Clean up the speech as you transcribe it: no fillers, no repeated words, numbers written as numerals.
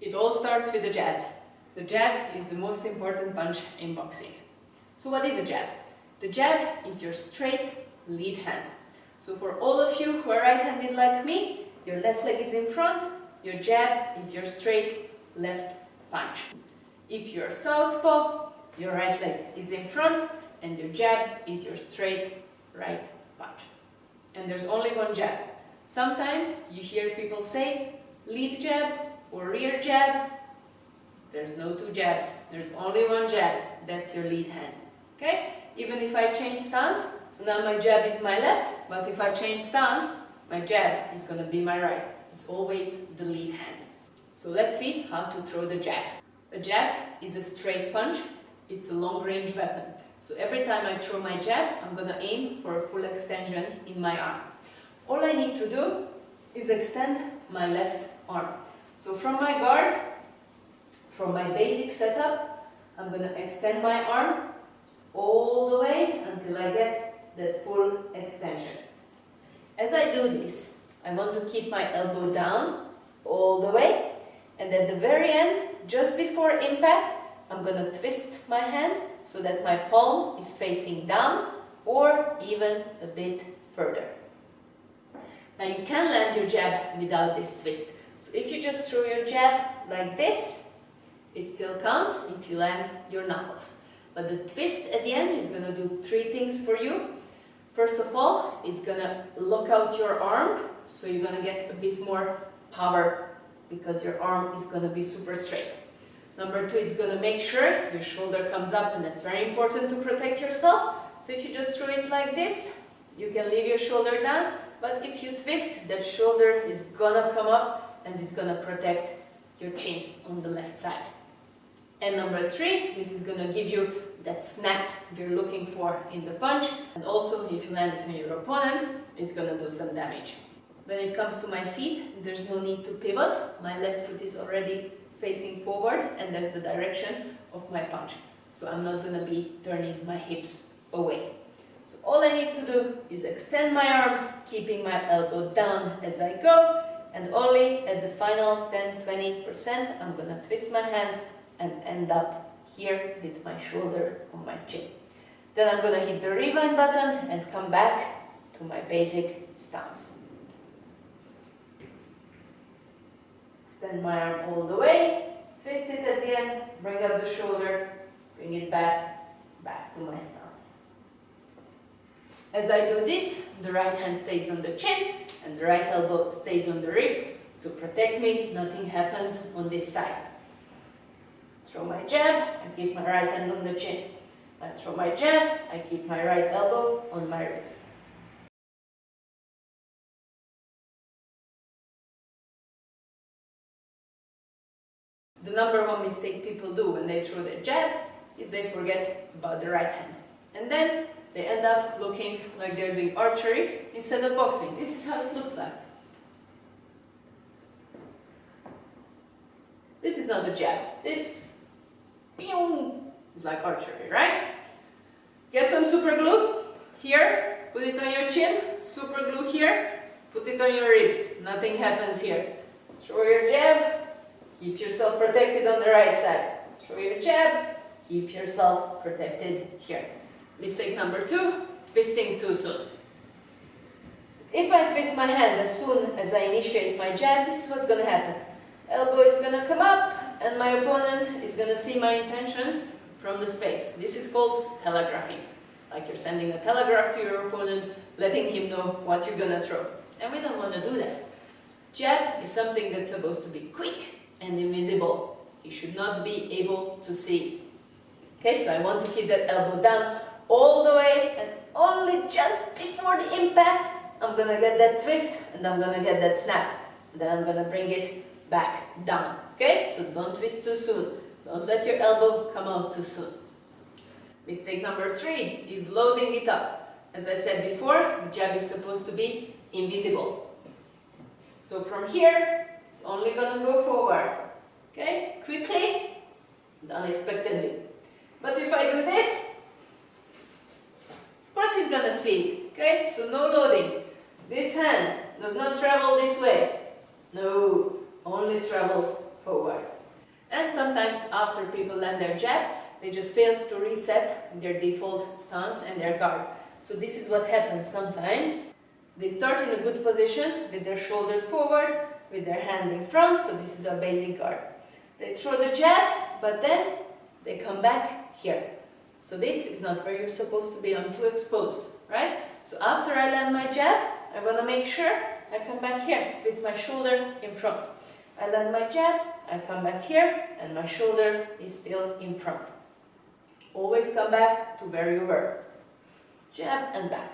It all starts with the jab. The jab is the most important punch in boxing. So what is a jab? The jab is your straight lead hand. So for all of you who are right-handed like me, your left leg is in front, your jab is your straight left punch. If you're southpaw, your right leg is in front and your jab is your straight right punch. And there's only one jab. Sometimes you hear people say lead jab or rear jab. There's no two jabs. There's only one jab. That's your lead hand. Okay? Even if I change stance, so now my jab is my left, but if I change stance, my jab is going to be my right. It's always the lead hand. So let's see how to throw the jab. A jab is a straight punch. It's a long-range weapon. So every time I throw my jab, I'm going to aim for a full extension in my arm. All I need to do is extend my left arm. So from my guard, from my basic setup, I'm going to extend my arm all the way until I get that full extension. As I do this, I want to keep my elbow down all the way, and at the very end, just before impact, I'm going to twist my hand so that my palm is facing down or even a bit further. Now you can land your jab without this twist. So if you just throw your jab like this, it still counts if you land your knuckles. But the twist at the end is going to do three things for you. First of all, it's going to lock out your arm, so you're going to get a bit more power because your arm is going to be super straight. Number two, it's going to make sure your shoulder comes up, and that's very important to protect yourself. So if you just throw it like this, you can leave your shoulder down, but if you twist, that shoulder is going to come up and it's going to protect your chin on the left side. And number three, this is going to give you that snap you're looking for in the punch. And also, if you land it on your opponent, it's going to do some damage. When it comes to my feet, there's no need to pivot. My left foot is already facing forward, and that's the direction of my punch. So I'm not going to be turning my hips away. So all I need to do is extend my arms, keeping my elbow down as I go, and only at the final 10-20%, I'm going to twist my hand and end up here with my shoulder on my chin. Then I'm going to hit the rewind button and come back to my basic stance. Extend my arm all the way, twist it at the end, bring up the shoulder, bring it back to my stance. As I do this, the right hand stays on the chin and the right elbow stays on the ribs to protect me. Nothing happens on this side. Throw my jab, I keep my right hand on the chin. I throw my jab, I keep my right elbow on my ribs. The number one mistake people do when they throw their jab is they forget about the right hand. And then they end up looking like they're doing archery instead of boxing. This is how it looks like. This is not a jab. This is like archery, right? Get some super glue here, put it on your chin, super glue here, put it on your ribs. Nothing happens here. Throw your jab, keep yourself protected on the right side. Throw your jab, keep yourself protected here. Mistake number two, twisting too soon. So if I twist my hand as soon as I initiate my jab, this is what's going to happen. Elbow is going to come up, and my opponent is going to see my intentions from the space. This is called telegraphing. Like you're sending a telegraph to your opponent, letting him know what you're going to throw. And we don't want to do that. Jab is something that's supposed to be quick and invisible. You should not be able to see it. Okay, so I want to keep that elbow down all the way, and only just before the impact, I'm going to get that twist, and I'm going to get that snap. And then I'm going to bring it back down. Okay, so don't twist too soon. Don't let your elbow come out too soon. Mistake number three is loading it up. As I said before, the jab is supposed to be invisible. So from here, it's only going to go forward. Okay, quickly and unexpectedly. But if I do this, of course he's going to see it. Okay, so no loading. This hand does not travel this way. No, only travels forward. And sometimes after people land their jab, they just fail to reset their default stance and their guard. So this is what happens sometimes. They start in a good position with their shoulder forward, with their hand in front, so this is a basic guard. They throw the jab, but then they come back here. So this is not where you're supposed to be. I'm too exposed, right? So after I land my jab, I want to make sure I come back here with my shoulder in front. I land my jab, I come back here, and my shoulder is still in front. Always come back to where you were. Jab and back.